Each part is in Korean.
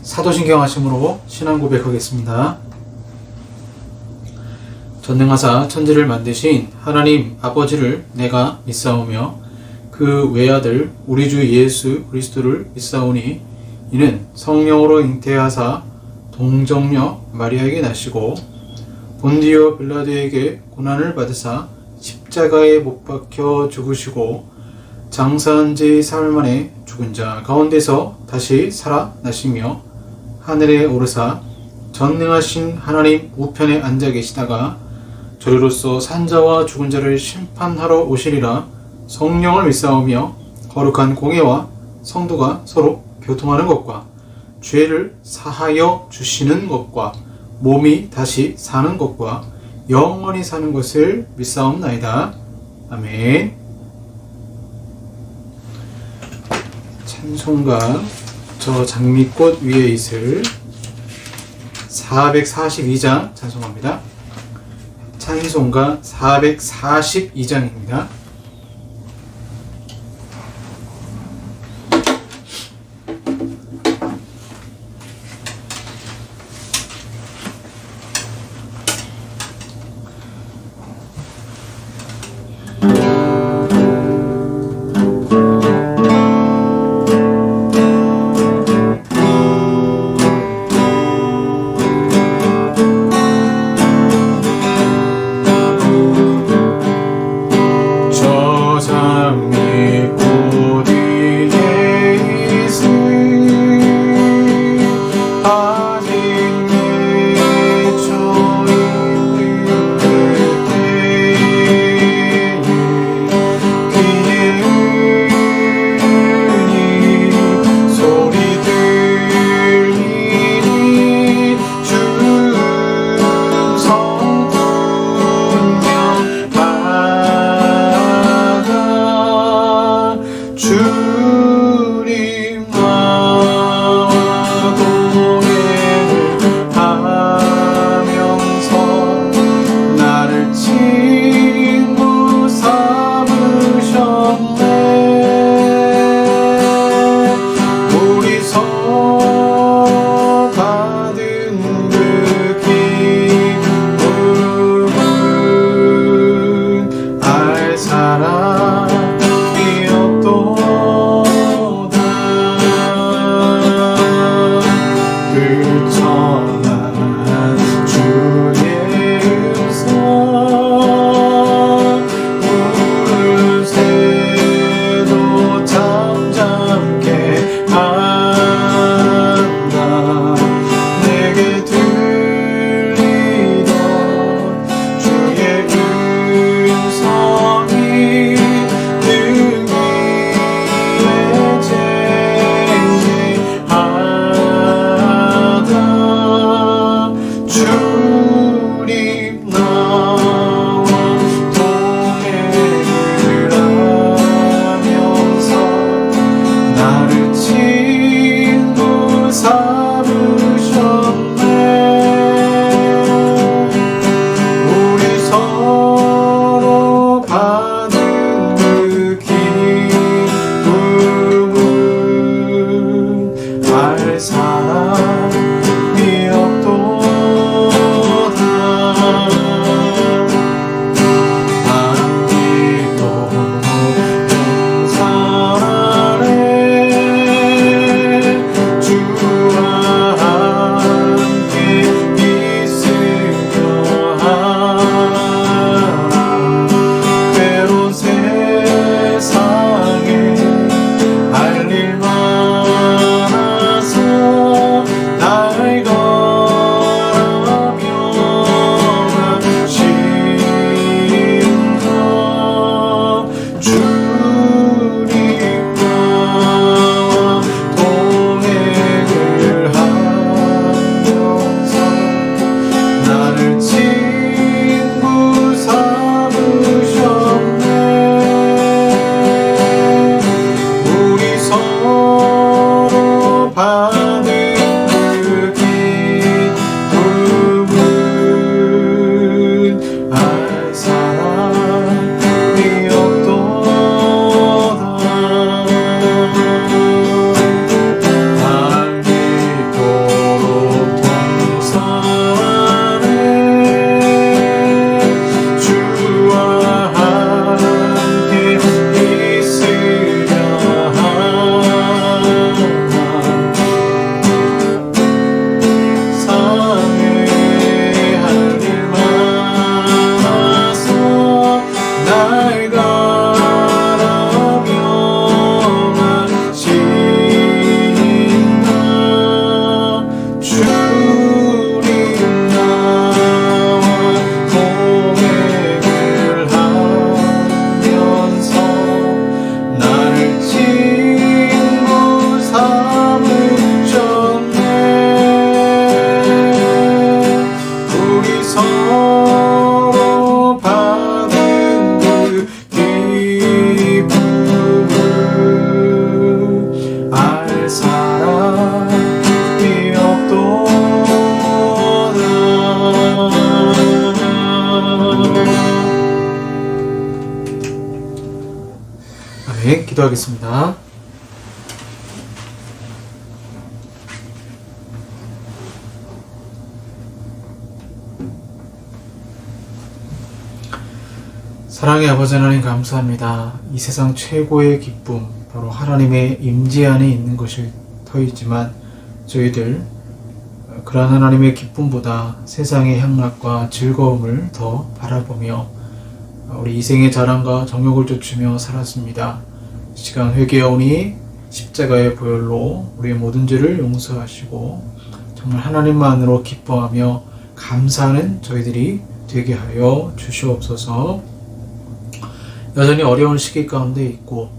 사도신경 하심으로 신앙 고백하겠습니다. 전능하사 천지를 만드신 하나님 아버지를 내가 믿사오며 그 외아들 우리 주 예수 그리스도를 믿사오니 이는 성령으로 잉태하사 동정녀 마리아에게 나시고 본디오 빌라도에게 고난을 받으사 십자가에 못 박혀 죽으시고 장사한 지 사흘 만에 죽은 자 가운데서 다시 살아나시며 하늘에 오르사 전능하신 하나님 우편에 앉아 계시다가 저리로서 산자와 죽은 자를 심판하러 오시리라. 성령을 믿사오며 거룩한 공예와 성도가 서로 교통하는 것과 죄를 사하여 주시는 것과 몸이 다시 사는 것과 영원히 사는 것을 믿사옵나이다. 아멘. 찬송가 저 장미꽃 위에 있을 442장 찬송합니다. 찬송가 442장입니다. 날 기도하겠습니다. 사랑의 아버지 하나님 감사합니다. 이 세상 최고의 기쁨 바로 하나님의 임재 안에 있는 것일 터이지만 저희들 그러한 하나님의 기쁨보다 세상의 향락과 즐거움을 더 바라보며 우리 이생의 자랑과 정욕을 쫓으며 살았습니다. 시간 회개하오니 십자가의 보혈로 우리의 모든 죄를 용서하시고 정말 하나님만으로 기뻐하며 감사하는 저희들이 되게 하여 주시옵소서. 여전히 어려운 시기 가운데 있고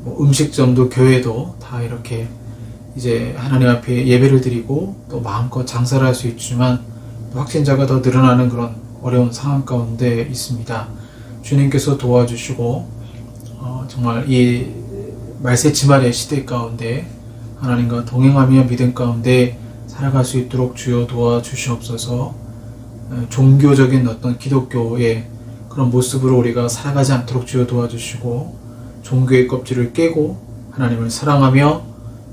음식점도 교회도 다 이렇게 이제 하나님 앞에 예배를 드리고 또 마음껏 장사를 할 수 있지만 또 확진자가 더 늘어나는 그런 어려운 상황 가운데 있습니다. 주님께서 도와주시고 정말 이 말세지말의 시대 가운데 하나님과 동행하며 믿음 가운데 살아갈 수 있도록 주여 도와주시옵소서. 종교적인 어떤 기독교의 그런 모습으로 우리가 살아가지 않도록 주여 도와주시고 종교의 껍질을 깨고 하나님을 사랑하며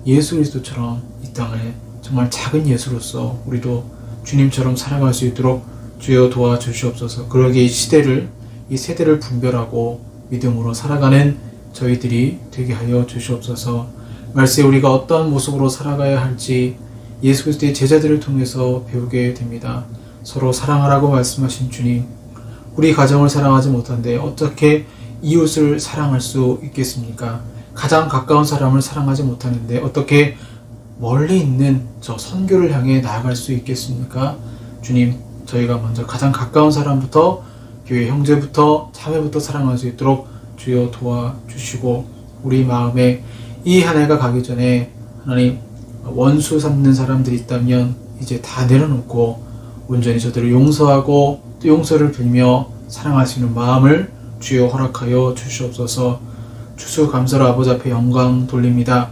예수 그리스도처럼 이 땅에 정말 작은 예수로서 우리도 주님처럼 살아갈 수 있도록 주여 도와주시옵소서. 그러기에 이 세대를 분별하고 믿음으로 살아가는 저희들이 되게 하여 주시옵소서. 말세 우리가 어떠한 모습으로 살아가야 할지 예수 그리스도의 제자들을 통해서 배우게 됩니다. 서로 사랑하라고 말씀하신 주님, 우리 가정을 사랑하지 못한데 어떻게 이웃을 사랑할 수 있겠습니까? 가장 가까운 사람을 사랑하지 못하는데 어떻게 멀리 있는 저 선교를 향해 나아갈 수 있겠습니까? 주님, 저희가 먼저 가장 가까운 사람부터 교회 형제부터 자매부터 사랑할 수 있도록 주여 도와주시고 우리 마음에 이 한 해가 가기 전에 하나님 원수 삼는 사람들이 있다면 이제 다 내려놓고 온전히 저들을 용서하고 또 용서를 빌며 사랑할 수 있는 마음을 주여 허락하여 주시옵소서. 추수감사로 아버지 앞에 영광 돌립니다.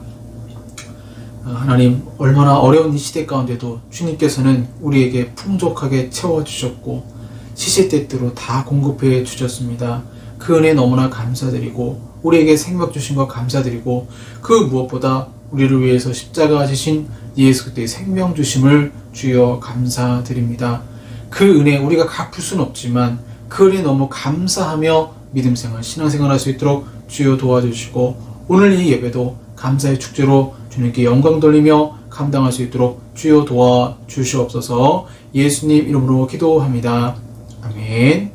하나님, 얼마나 어려운 이 시대 가운데도 주님께서는 우리에게 풍족하게 채워주셨고 시시때때로 다 공급해 주셨습니다. 그 은혜 너무나 감사드리고 우리에게 생명 주신 것 감사드리고 그 무엇보다 우리를 위해서 십자가 지신 예수 그리스도의 생명 주심을 주여 감사드립니다. 그 은혜 우리가 갚을 수는 없지만 그 은혜 너무 감사하며 믿음생활, 신앙생활 할 수 있도록 주여 도와주시고 오늘 이 예배도 감사의 축제로 주님께 영광 돌리며 감당할 수 있도록 주여 도와주시옵소서. 예수님 이름으로 기도합니다. 아멘.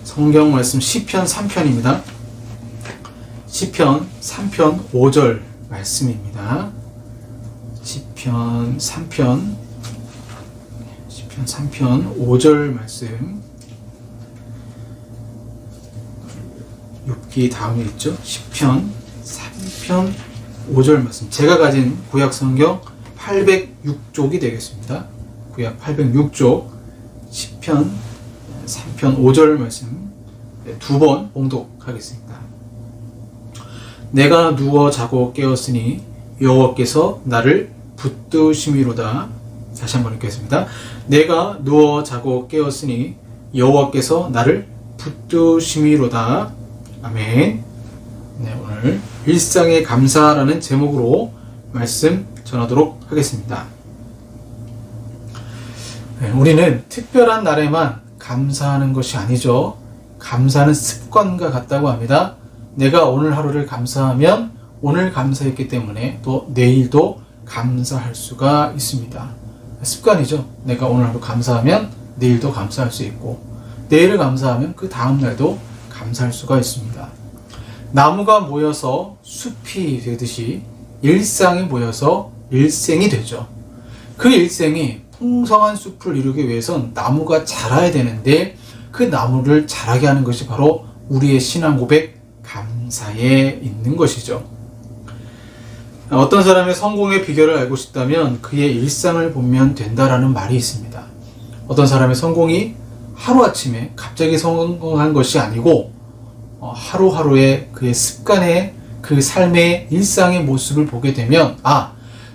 성경 말씀 시편 3편입니다. 시편 3편 5절 말씀입니다. 시편 3편 5절 말씀. 욥기 다음에 있죠. 시편 3편 5절 말씀. 제가 가진 구약 성경 806쪽이 되겠습니다. 구약 806쪽 시편 3편 5절 말씀 두 번 봉독하겠습니다. 내가 누워 자고 깨었으니 여호와께서 나를 붙드심이로다. 다시 한번 읽겠습니다. 내가 누워 자고 깨었으니 여호와께서 나를 붙드심이로다. 아멘. 네, 오늘 일상의 감사라는 제목으로 말씀 전하도록 하겠습니다. 네, 우리는 특별한 날에만 감사하는 것이 아니죠. 감사는 습관과 같다고 합니다. 내가 오늘 하루를 감사하면 오늘 감사했기 때문에 또 내일도 감사할 수가 있습니다. 습관이죠. 내가 오늘 하루 감사하면 내일도 감사할 수 있고 내일을 감사하면 그 다음날도 감사할 수가 있습니다. 나무가 모여서 숲이 되듯이 일상이 모여서 일생이 되죠. 그 일생이 풍성한 숲을 이루기 위해선 나무가 자라야 되는데 그 나무를 자라게 하는 것이 바로 우리의 신앙 고백, 감사에 있는 것이죠. 어떤 사람의 성공의 비결을 알고 싶다면 그의 일상을 보면 된다라는 말이 있습니다. 어떤 사람의 성공이 하루아침에 갑자기 성공한 것이 아니고 하루하루의 그의 습관의 그 삶의 일상의 모습을 보게 되면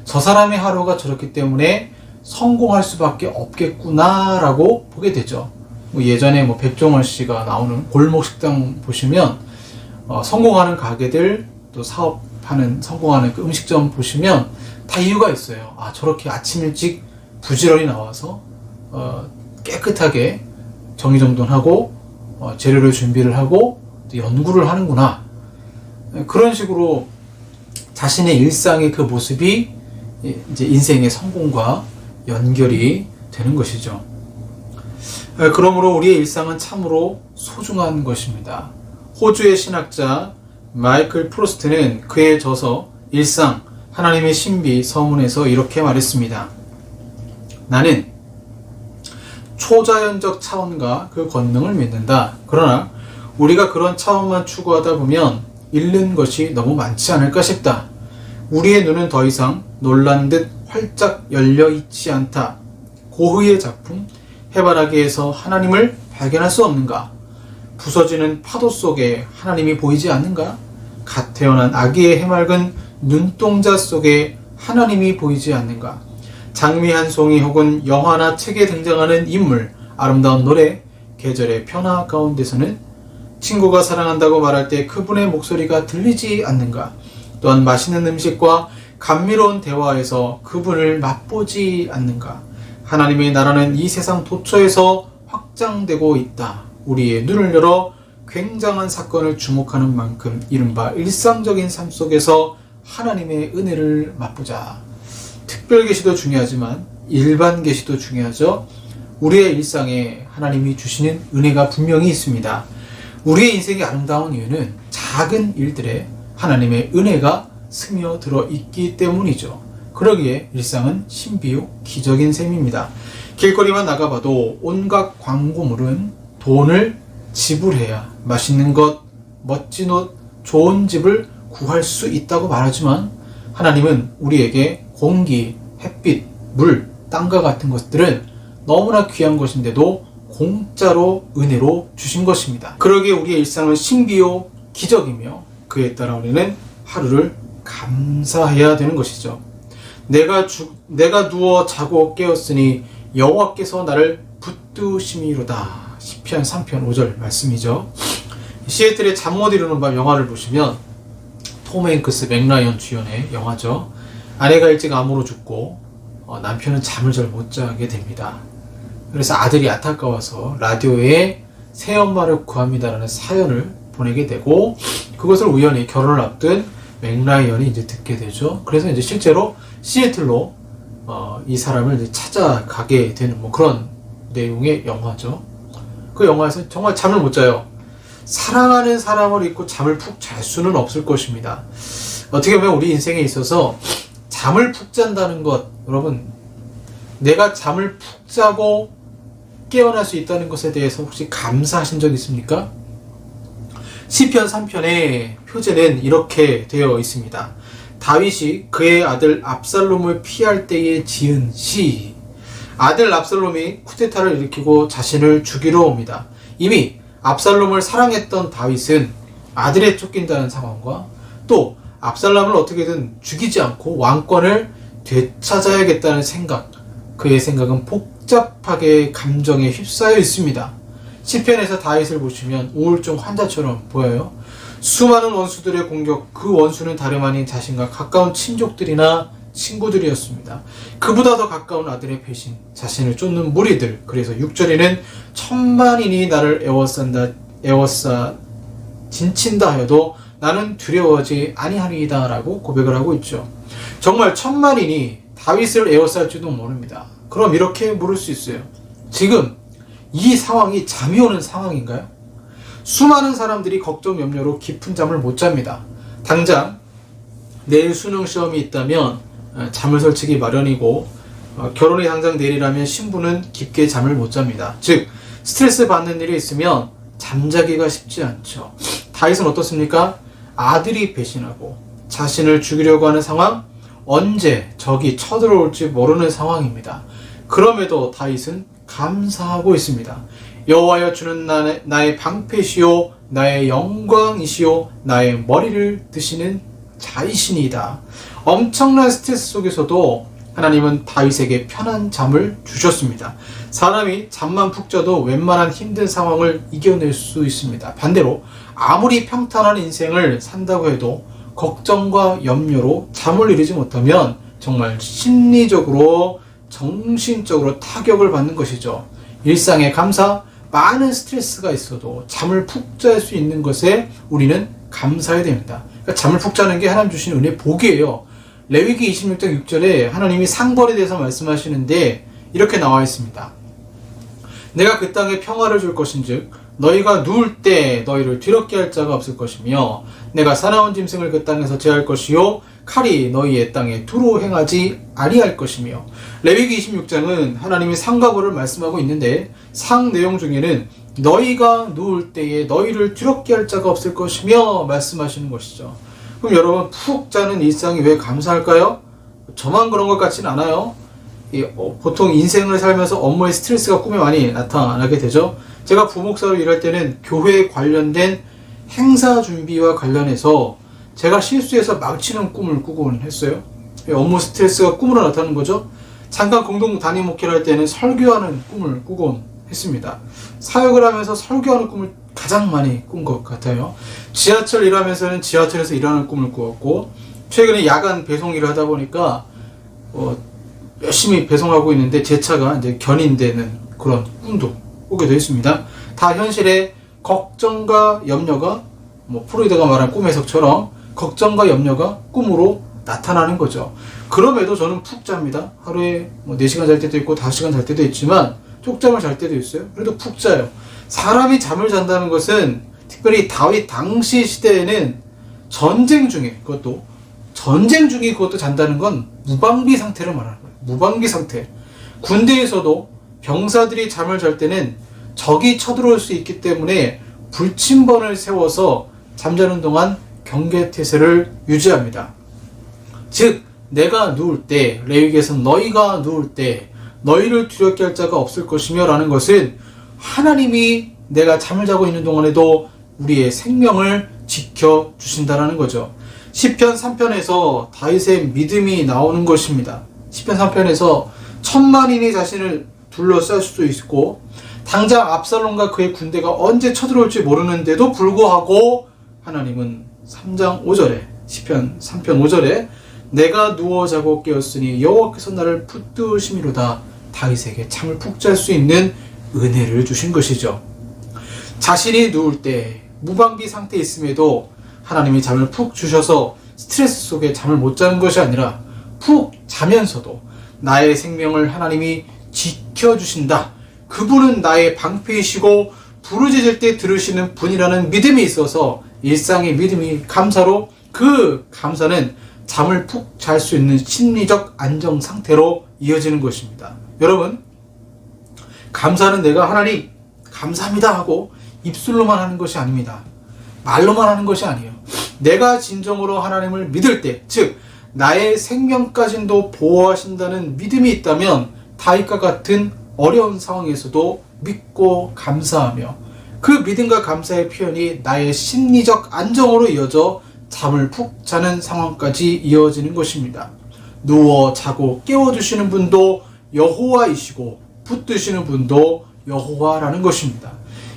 저 사람의 하루가 저렇기 때문에 성공할 수밖에 없겠구나 라고 보게 되죠. 예전에 백종원 씨가 나오는 골목식당 보시면 성공하는 가게들, 또 사업하는 성공하는 그 음식점 보시면 다 이유가 있어요. 저렇게 아침 일찍 부지런히 나와서 깨끗하게 정리정돈하고 재료를 준비를 하고 또 연구를 하는구나. 그런 식으로 자신의 일상의 그 모습이 이제 인생의 성공과 연결이 되는 것이죠. 그러므로 우리의 일상은 참으로 소중한 것입니다. 호주의 신학자 마이클 프로스트는 그의 저서 일상 하나님의 신비 서문에서 이렇게 말했습니다. 나는 초자연적 차원과 그 권능을 믿는다. 그러나 우리가 그런 차원만 추구하다 보면 잃는 것이 너무 많지 않을까 싶다. 우리의 눈은 더 이상 놀란 듯 활짝 열려 있지 않다. 고흐의 작품 해바라기에서 하나님을 발견할 수 없는가? 부서지는 파도 속에 하나님이 보이지 않는가? 갓 태어난 아기의 해맑은 눈동자 속에 하나님이 보이지 않는가? 장미 한 송이 혹은 영화나 책에 등장하는 인물, 아름다운 노래, 계절의 변화 가운데서는 친구가 사랑한다고 말할 때 그분의 목소리가 들리지 않는가? 또한 맛있는 음식과 감미로운 대화에서 그분을 맛보지 않는가? 하나님의 나라는 이 세상 도처에서 확장되고 있다. 우리의 눈을 열어 굉장한 사건을 주목하는 만큼 이른바 일상적인 삶 속에서 하나님의 은혜를 맛보자. 특별 계시도 중요하지만 일반 계시도 중요하죠. 우리의 일상에 하나님이 주시는 은혜가 분명히 있습니다. 우리의 인생이 아름다운 이유는 작은 일들에 하나님의 은혜가 스며들어 있기 때문이죠. 그러기에 일상은 신비요 기적인 셈입니다. 길거리만 나가봐도 온갖 광고물은 돈을 지불해야 맛있는 것, 멋진 옷, 좋은 집을 구할 수 있다고 말하지만 하나님은 우리에게 공기, 햇빛, 물, 땅과 같은 것들은 너무나 귀한 것인데도 공짜로 은혜로 주신 것입니다. 그러기에 우리의 일상은 신비요 기적이며 그에 따라 우리는 하루를 감사해야 되는 것이죠. 내가 누워 자고 깨었으니 여호와께서 나를 붙드심이로다. 시편 3편 5절 말씀이죠. 시애틀의 잠 못 이루는 밤 영화를 보시면 톰 행크스, 맥라이언 주연의 영화죠. 아내가 일찍 암으로 죽고 남편은 잠을 잘 못 자게 됩니다. 그래서 아들이 안타까워서 라디오에 새엄마를 구합니다라는 사연을 보내게 되고 그것을 우연히 결혼을 앞둔 맥라이언이 이제 듣게 되죠. 그래서 이제 실제로 시애틀로 이 사람을 이제 찾아가게 되는 그런 내용의 영화죠. 그 영화에서 정말 잠을 못 자요. 사랑하는 사람을 잊고 잠을 푹 잘 수는 없을 것입니다. 어떻게 보면 우리 인생에 있어서 잠을 푹 잔다는 것, 여러분, 내가 잠을 푹 자고 깨어날 수 있다는 것에 대해서 혹시 감사하신 적 있습니까? 시편 3편의 표제는 이렇게 되어 있습니다. 다윗이 그의 아들 압살롬을 피할 때에 지은 시. 아들 압살롬이 쿠데타를 일으키고 자신을 죽이러 옵니다. 이미 압살롬을 사랑했던 다윗은 아들에 쫓긴다는 상황과 또 압살롬을 어떻게든 죽이지 않고 왕권을 되찾아야겠다는 생각, 그의 생각은 복잡하게 감정에 휩싸여 있습니다. 시편에서 다윗을 보시면 우울증 환자처럼 보여요. 수많은 원수들의 공격, 그 원수는 다름 아닌 자신과 가까운 친족들이나 친구들이었습니다. 그보다 더 가까운 아들의 배신, 자신을 쫓는 무리들. 그래서 6절에는 천만인이 나를 에워싸 진친다 하여도 나는 두려워하지 아니하리이다 라고 고백을 하고 있죠. 정말 천만인이 다윗을 에워쌀지도 모릅니다. 그럼 이렇게 물을 수 있어요. 지금 이 상황이 잠이 오는 상황인가요? 수많은 사람들이 걱정 염려로 깊은 잠을 못 잡니다. 당장 내일 수능 시험이 있다면 잠을 설치기 마련이고 결혼이 당장 내일이라면 신부는 깊게 잠을 못 잡니다. 즉 스트레스 받는 일이 있으면 잠자기가 쉽지 않죠. 다윗은 어떻습니까? 아들이 배신하고 자신을 죽이려고 하는 상황, 언제 적이 쳐들어올지 모르는 상황입니다. 그럼에도 다윗은 감사하고 있습니다. 여호와여, 주는 나의 방패시요 나의 영광이시요 나의 머리를 드시는 자이시니이다. 엄청난 스트레스 속에서도 하나님은 다윗에게 편한 잠을 주셨습니다. 사람이 잠만 푹 자도 웬만한 힘든 상황을 이겨낼 수 있습니다. 반대로 아무리 평탄한 인생을 산다고 해도 걱정과 염려로 잠을 이루지 못하면 정말 심리적으로 정신적으로 타격을 받는 것이죠. 일상의 감사, 많은 스트레스가 있어도 잠을 푹 잘 수 있는 것에 우리는 감사해야 됩니다. 그러니까 잠을 푹 자는 게 하나님 주신 은혜의 복이에요. 레위기 26장 6절에 하나님이 상벌에 대해서 말씀하시는데 이렇게 나와 있습니다. 내가 그 땅에 평화를 줄 것인즉 너희가 누울 때 너희를 뒤럽게 할 자가 없을 것이며 내가 사나운 짐승을 그 땅에서 제할 것이요 칼이 너희의 땅에 두루 행하지 아니할 것이며. 레위기 26장은 하나님이 상과 벌을 말씀하고 있는데 상 내용 중에는 너희가 누울 때에 너희를 뒤럽게 할 자가 없을 것이며 말씀하시는 것이죠. 그럼 여러분 푹 자는 일상이 왜 감사할까요? 저만 그런 것 같지는 않아요. 보통 인생을 살면서 업무의 스트레스가 꿈에 많이 나타나게 되죠. 제가 부목사로 일할 때는 교회에 관련된 행사 준비와 관련해서 제가 실수해서 망치는 꿈을 꾸곤 했어요. 업무 스트레스가 꿈으로 나타나는 거죠. 잠깐 공동 단임 목회를 할 때는 설교하는 꿈을 꾸곤 했습니다. 사역을 하면서 설교하는 꿈을 가장 많이 꾼 것 같아요. 지하철 일하면서는 지하철에서 일하는 꿈을 꾸었고, 최근에 야간 배송 일을 하다 보니까 열심히 배송하고 있는데 제 차가 이제 견인되는 그런 꿈도 꾸게 되었습니다. 다 현실의 걱정과 염려가 프로이드가 말한 꿈 해석처럼 걱정과 염려가 꿈으로 나타나는 거죠. 그럼에도 저는 푹 잡니다. 하루에 4시간 잘 때도 있고 5시간 잘 때도 있지만 쪽잠을 잘 때도 있어요. 그래도 푹 자요. 사람이 잠을 잔다는 것은 특별히 다윗 당시 시대에는 전쟁 중에 그것도 잔다는 건 무방비 상태를 말하는 거예요. 무방비 상태. 군대에서도 병사들이 잠을 잘 때는 적이 쳐들어올 수 있기 때문에 불침번을 세워서 잠자는 동안 경계태세를 유지합니다. 즉 내가 누울 때, 레위기에서는 너희가 누울 때 너희를 두렵게 할 자가 없을 것이며 라는 것은 하나님이 내가 잠을 자고 있는 동안에도 우리의 생명을 지켜주신다는 거죠. 시편 3편에서 다윗의 믿음이 나오는 것입니다. 시편 3편에서 천만인이 자신을 둘러쌀 수도 있고 당장 압살롬과 그의 군대가 언제 쳐들어올지 모르는데도 불구하고 하나님은 3장 5절에 시편 3편 5절에 내가 누워 자고 깨었으니 여호와께서 나를 붙드심이로다. 다윗에게 잠을 푹 잘 수 있는 은혜를 주신 것이죠. 자신이 누울 때 무방비 상태에 있음에도 하나님이 잠을 푹 주셔서 스트레스 속에 잠을 못 자는 것이 아니라 푹 자면서도 나의 생명을 하나님이 지켜주신다. 그분은 나의 방패이시고 부르짖을 때 들으시는 분이라는 믿음이 있어서 일상의 믿음이 감사로 그 감사는 잠을 푹 잘 수 있는 심리적 안정 상태로 이어지는 것입니다. 여러분, 감사는 내가 하나님 감사합니다 하고 입술로만 하는 것이 아닙니다. 말로만 하는 것이 아니에요. 내가 진정으로 하나님을 믿을 때, 즉 나의 생명까지도 보호하신다는 믿음이 있다면 다윗과 같은 어려운 상황에서도 믿고 감사하며 그 믿음과 감사의 표현이 나의 심리적 안정으로 이어져 잠을 푹 자는 상황까지 이어지는 것입니다. 누워 자고 깨워주시는 분도 여호와이시고 붙드시는 분도 여호와라는 것입니다.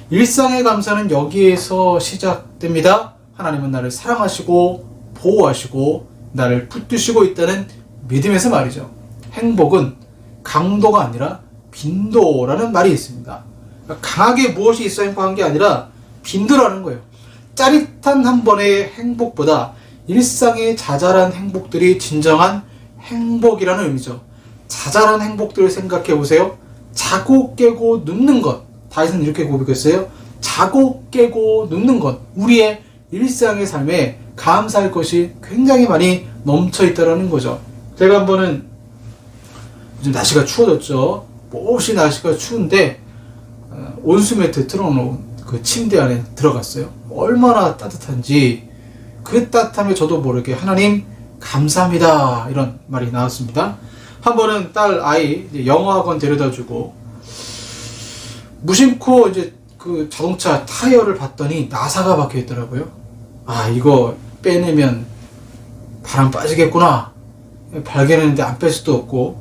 일상의 감사는 여기에서 시작됩니다. 하나님은 나를 사랑하시고 보호하시고 나를 붙드시고 있다는 믿음에서 말이죠. 행복은 강도가 아니라 빈도라는 말이 있습니다. 그러니까 강하게 무엇이 있어 행복한 게 아니라 빈도라는 거예요. 짜릿한 한 번의 행복보다 일상의 자잘한 행복들이 진정한 행복이라는 의미죠. 자잘한 행복들을 생각해 보세요. 자고 깨고 눕는 것. 다윗은 이렇게 고백했어요. 자고 깨고 눕는 것. 우리의 일상의 삶에 감사할 것이 굉장히 많이 넘쳐 있다는 거죠. 제가 한 번은 요즘 날씨가 추워졌죠. 몹시 날씨가 추운데 온수매트 틀어놓은 그 침대 안에 들어갔어요. 얼마나 따뜻한지 그 따뜻함에 저도 모르게 하나님 감사합니다 이런 말이 나왔습니다. 한 번은 딸 아이 영어학원 데려다주고 무심코 이제 그 자동차 타이어를 봤더니 나사가 박혀 있더라고요. 아, 이거 빼내면 바람 빠지겠구나. 발견했는데 안 뺄 수도 없고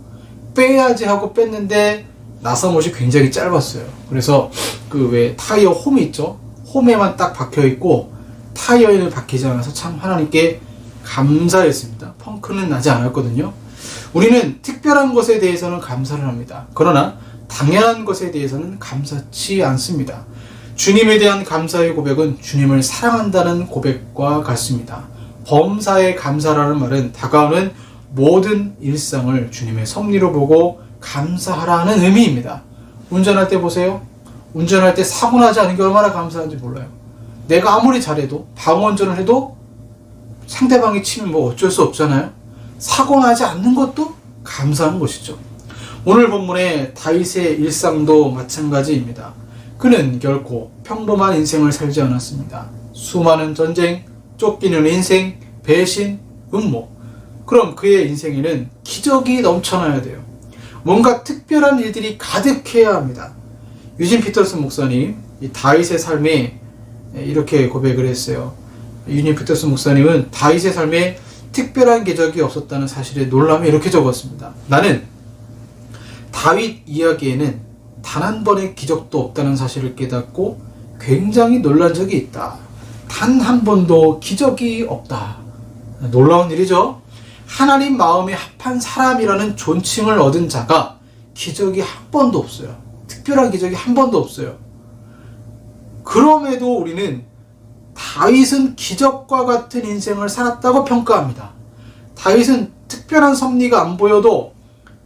빼야지 하고 뺐는데 나사못이 굉장히 짧았어요. 그래서 그 왜 타이어 홈이 있죠? 홈에만 딱 박혀 있고 타이어에는 박히지 않아서 참 하나님께 감사했습니다. 펑크는 나지 않았거든요. 우리는 특별한 것에 대해서는 감사를 합니다. 그러나 당연한 것에 대해서는 감사치 않습니다. 주님에 대한 감사의 고백은 주님을 사랑한다는 고백과 같습니다. 범사에 감사라는 말은 다가오는 모든 일상을 주님의 섭리로 보고 감사하라는 의미입니다. 운전할 때 보세요. 운전할 때 사고 나지 않은 게 얼마나 감사한지 몰라요. 내가 아무리 잘해도 방어운전을 해도 상대방이 치면 뭐 어쩔 수 없잖아요. 사고 나지 않는 것도 감사한 것이죠. 오늘 본문의 다윗의 일상도 마찬가지입니다. 그는 결코 평범한 인생을 살지 않았습니다. 수많은 전쟁, 쫓기는 인생, 배신, 음모. 그럼 그의 인생에는 기적이 넘쳐나야 돼요. 뭔가 특별한 일들이 가득해야 합니다. 유진 피터슨 목사님, 이 다윗의 삶에 이렇게 고백을 했어요. 유진 피터슨 목사님은 다윗의 삶에 특별한 기적이 없었다는 사실에 놀라며 이렇게 적었습니다. 나는 다윗 이야기에는 단 한 번의 기적도 없다는 사실을 깨닫고 굉장히 놀란 적이 있다. 단 한 번도 기적이 없다. 놀라운 일이죠. 하나님 마음에 합한 사람이라는 존칭을 얻은 자가 기적이 한 번도 없어요. 특별한 기적이 한 번도 없어요. 그럼에도 우리는 다윗은 기적과 같은 인생을 살았다고 평가합니다. 다윗은 특별한 섭리가 안 보여도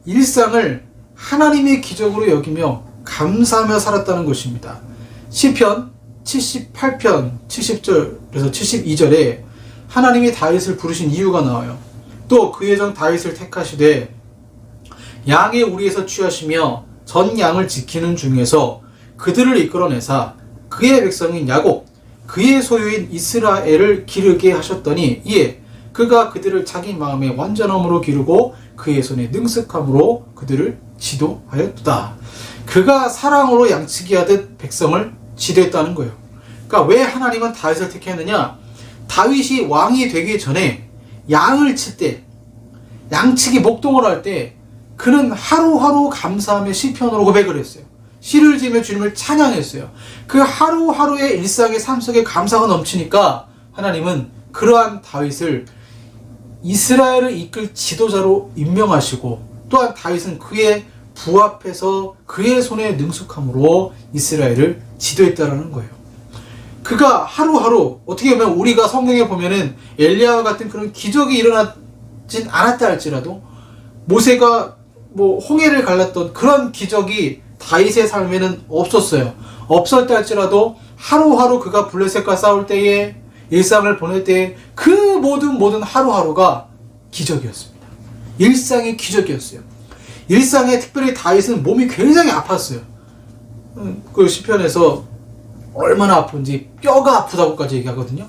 일상을 하나님의 기적으로 여기며 감사하며 살았다는 것입니다. 시편 78편 70절에서 72절에 하나님이 다윗을 부르신 이유가 나와요. 또 그의 종 다윗을 택하시되 양의 우리에서 취하시며 전 양을 지키는 중에서 그들을 이끌어내사 그의 백성인 야곱 그의 소유인 이스라엘을 기르게 하셨더니 이에 그가 그들을 자기 마음의 완전함으로 기르고 그의 손의 능숙함으로 그들을 지도하였도다. 그가 사랑으로 양치기 하듯 백성을 지도했다는 거예요. 그러니까 왜 하나님은 다윗을 택했느냐? 다윗이 왕이 되기 전에 양을 칠 때, 양치기 목동을 할 때 그는 하루하루 감사하며 시편으로 고백을 했어요. 시를 지으며 주님을 찬양했어요. 그 하루하루의 일상의 삶 속에 감사가 넘치니까 하나님은 그러한 다윗을 이스라엘을 이끌 지도자로 임명하시고 또한 다윗은 그의 부 앞에서 그의 손의 능숙함으로 이스라엘을 지도했다라는 거예요. 그가 하루하루 어떻게 보면 우리가 성경에 보면은 엘리야와 같은 그런 기적이 일어나진 않았다 할지라도 모세가 뭐 홍해를 갈랐던 그런 기적이 다윗의 삶에는 없었어요. 없었다 할지라도 하루하루 그가 블레셋과 싸울 때에 일상을 보낼 때에 그 모든 하루하루가 기적이었습니다. 일상의 기적이었어요. 일상에 특별히 다윗은 몸이 굉장히 아팠어요. 그 시편에서 얼마나 아픈지 뼈가 아프다고까지 얘기하거든요.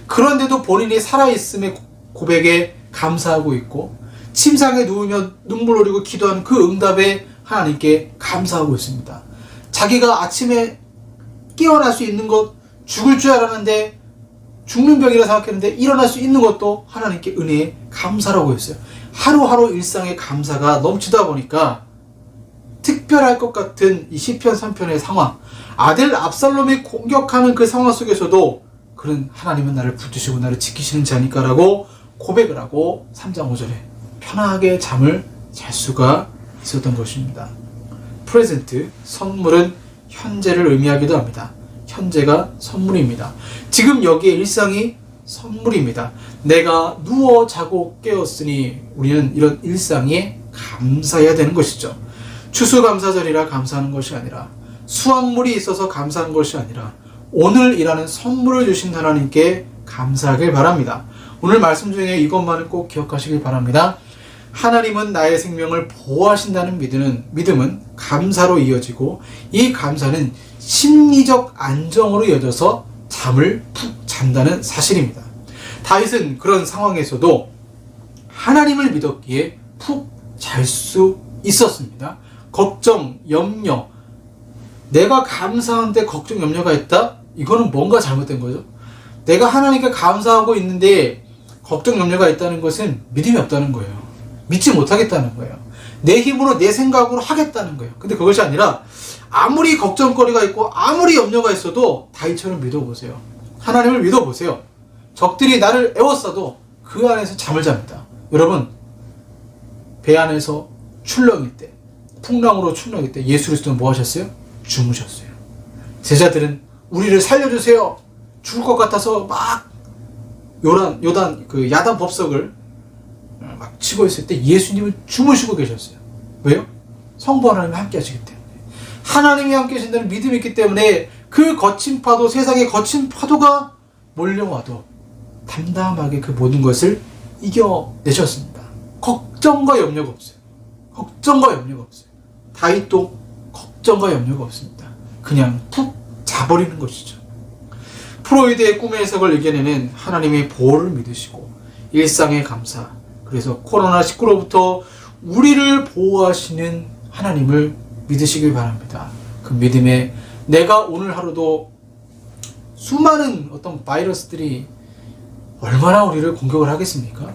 그런데도 본인이 살아있음의 고백에 감사하고 있고 침상에 누우며 눈물 흘리고 기도한 그 응답에 하나님께 감사하고 있습니다. 자기가 아침에 깨어날 수 있는 것, 죽을 줄 알았는데 죽는 병이라 생각했는데 일어날 수 있는 것도 하나님께 은혜에 감사라고 했어요. 하루하루 일상의 감사가 넘치다 보니까 특별할 것 같은 이 시편 3편의 상황, 아들 압살롬이 공격하는 그 상황 속에서도 그는 하나님은 나를 붙드시고 나를 지키시는 자니까라고 고백을 하고 3장 5절에 편하게 잠을 잘 수가 있었던 것입니다. 프레젠트, 선물은 현재를 의미하기도 합니다. 현재가 선물입니다. 지금 여기에 일상이 선물입니다. 내가 누워 자고 깨었으니 우리는 이런 일상에 감사해야 되는 것이죠. 추수감사절이라 감사하는 것이 아니라 수확물이 있어서 감사한 것이 아니라 오늘이라는 선물을 주신 하나님께 감사하길 바랍니다. 오늘 말씀 중에 이것만은 꼭 기억하시길 바랍니다. 하나님은 나의 생명을 보호하신다는 믿음은 감사로 이어지고 이 감사는 심리적 안정으로 이어져서 잠을 푹 잔다는 사실입니다. 다윗은 그런 상황에서도 하나님을 믿었기에 푹 잘 수 있었습니다. 걱정, 염려, 내가 감사한데 걱정, 염려가 있다? 이거는 뭔가 잘못된 거죠. 내가 하나님께 감사하고 있는데 걱정, 염려가 있다는 것은 믿음이 없다는 거예요. 믿지 못하겠다는 거예요. 내 힘으로 내 생각으로 하겠다는 거예요. 근데 그것이 아니라 아무리 걱정거리가 있고 아무리 염려가 있어도 다윗처럼 믿어보세요. 하나님을 믿어보세요. 적들이 나를 애워싸도 그 안에서 잠을 잡니다. 여러분, 배 안에서 출렁일 때, 풍랑으로 출렁일 때 예수 그리스도는 뭐 하셨어요? 주무셨어요. 제자들은 우리를 살려주세요, 죽을 것 같아서 막 요단 그 야단 법석을 막 치고 있을 때 예수님은 주무시고 계셨어요. 왜요? 성부 하나님이 함께 하시기 때문에. 하나님이 함께 하신다는 믿음이 있기 때문에 그 거친 파도, 세상의 거친 파도가 몰려와도 담담하게 그 모든 것을 이겨내셨습니다. 걱정과 염려가 없어요. 걱정과 염려가 없어요. 다윗도 걱정과 염려가 없습니다. 그냥 푹 자버리는 것이죠. 프로이드의 꿈의 해석을 이겨내는 하나님의 보호를 믿으시고 일상의 감사, 그래서 코로나19로부터 우리를 보호하시는 하나님을 믿으시길 바랍니다. 그 믿음에 내가 오늘 하루도 수많은 어떤 바이러스들이 얼마나 우리를 공격을 하겠습니까?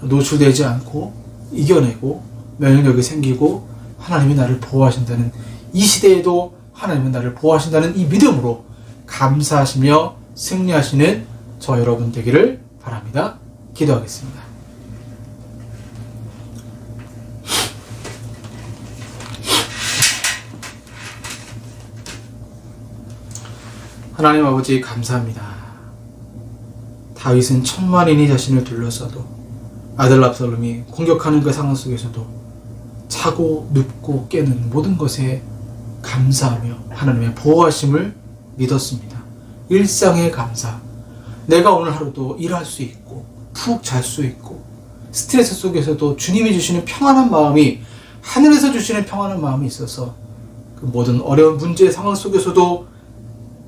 노출되지 않고 이겨내고 면역력이 생기고 하나님이 나를 보호하신다는 이 시대에도 하나님은 나를 보호하신다는 이 믿음으로 감사하시며 승리하시는 저 여러분 되기를 바랍니다. 기도하겠습니다. 하나님 아버지, 감사합니다. 다윗은 천만인이 자신을 둘러싸도 아들 압살롬이 공격하는 그 상황 속에서도 자고 눕고 깨는 모든 것에 감사하며 하나님의 보호하심을 믿었습니다. 일상의 감사, 내가 오늘 하루도 일할 수 있고 푹 잘 수 있고 스트레스 속에서도 주님이 주시는 평안한 마음이, 하늘에서 주시는 평안한 마음이 있어서 그 모든 어려운 문제 상황 속에서도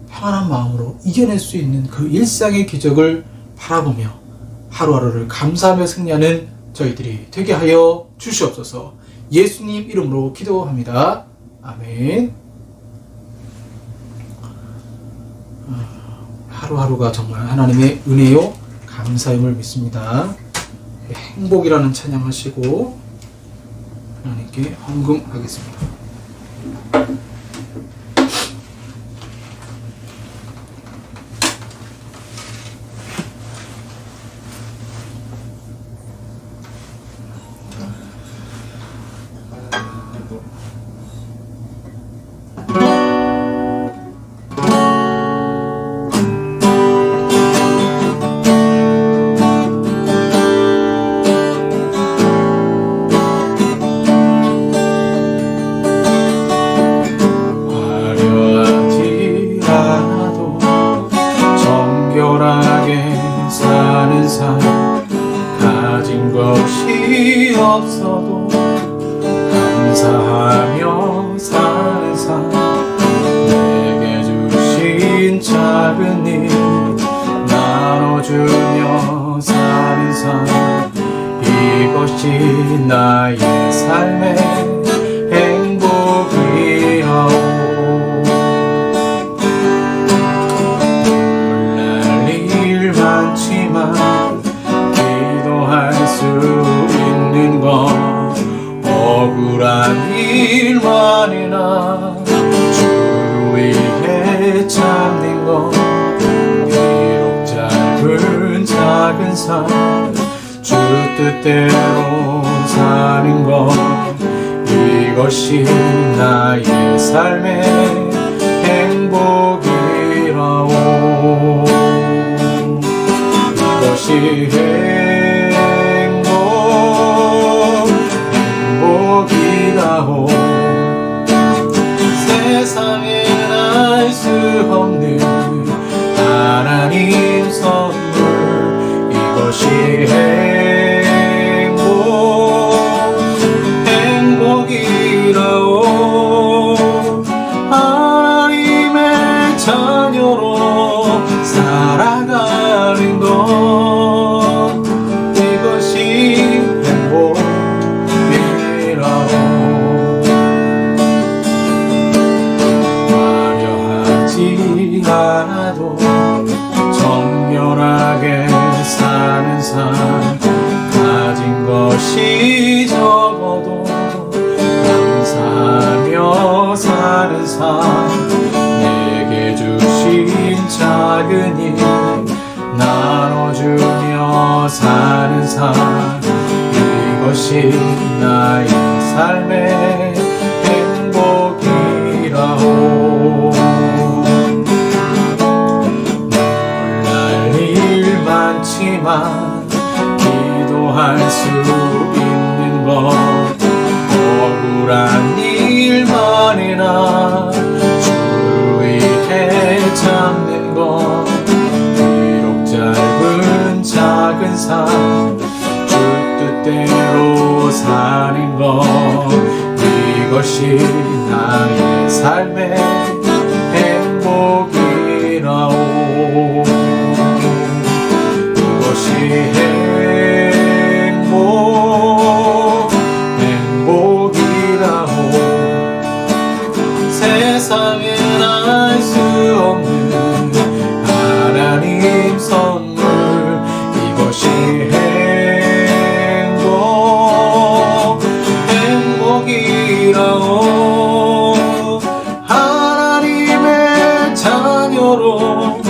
평안한 마음으로 이겨낼 수 있는 그 일상의 기적을 바라보며 하루하루를 감사하며 승리하는 저희들이 되게 하여 주시옵소서. 예수님 이름으로 기도합니다. 아멘. 하루하루가 정말 하나님의 은혜요 감사임을 믿습니다. 행복이라는 찬양하시고 하나님께 헌금하겠습니다. 가진 것이 없어도 감사하며 사는 삶, 내게 주신 작은 일 나눠주며 사는 삶, 이것이 나의 삶의 행복이라오. 몰랄 일 많지만 기도할 수 있는 건 억울한 일만이나 주 위에 참는 건 비록 짧은 작은 삶, 주 뜻대로 사는 것, 이것이 나의 삶의 행복이라오. 이것이 행복이라오. 세상에 알 수 없는 하나님 선물, 이것이 행복이라오. 하나님의 자녀로 살아가는 것, 작은 산 이것이 나의 삶의 행복이라오. 눈물 날 일 많지만 기도할 수 있는 것, 억울한 일만이나 주를 위해 참는 것, 비록 짧은 작은 삶 주 뜻대로 사는 것, 이것이 나의 삶의 행복이라오. 이것이 행복이라오. 세상엔 알 수 없는 하나님 선물, 이것이 행복이라오. 하나님의 자녀로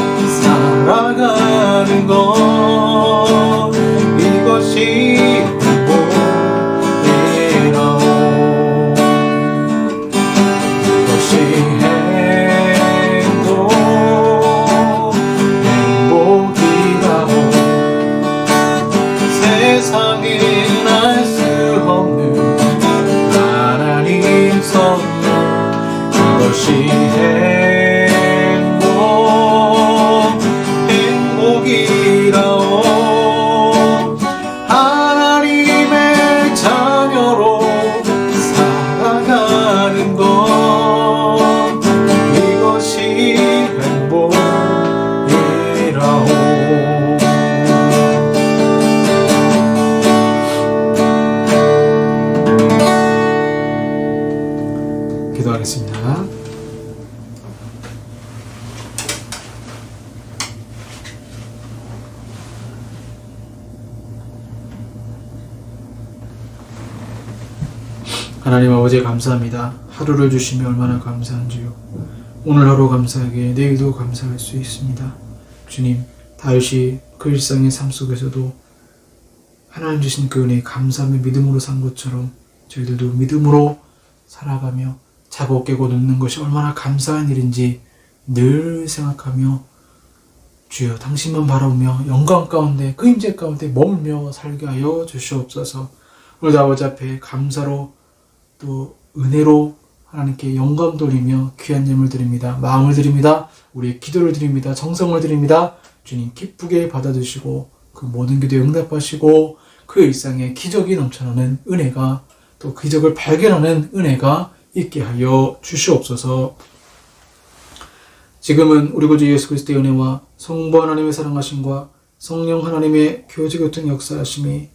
살아가는 것, 이것이 행복이라오. 이것이 행복이라오. 세상에 알 수 없는 하나님 선물, 이것이 행복이라오. 하나님의 자녀로 살아가는 것, 이것이 행복이라오. 기도하겠습니다. 하나님 아버지, 감사합니다. 하루를 주시며 얼마나 감사한지요. 오늘 하루 감사하게 내일도 감사할 수 있습니다. 주님, 다윗이 그 일상의 삶 속에서도 하나님 주신 그 은혜에 감사하며 믿음으로 산 것처럼 저희들도 믿음으로 살아가며 자고 깨고 눕는 것이 얼마나 감사한 일인지 늘 생각하며 주여 당신만 바라보며 영광 가운데 그 임재 가운데 머물며 살게 하여 주시옵소서. 오늘도 아버지 앞에 감사로 또 은혜로 하나님께 영광 돌리며 귀한 예물 드립니다. 마음을 드립니다. 우리의 기도를 드립니다. 정성을 드립니다. 주님 기쁘게 받아주시고 그 모든 기도에 응답하시고 그 일상에 기적이 넘쳐나는 은혜가, 또 기적을 발견하는 은혜가 있게 하여 주시옵소서. 지금은 우리 구주 예수 그리스도의 은혜와 성부 하나님의 사랑하심과 성령 하나님의 교제 교통 역사하심이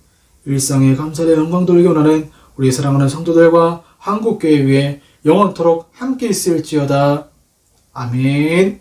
일상에 감사를 영광 돌리게 원하는 우리 사랑하는 성도들과 한국교회 위에 영원토록 함께 있을지어다. 아멘.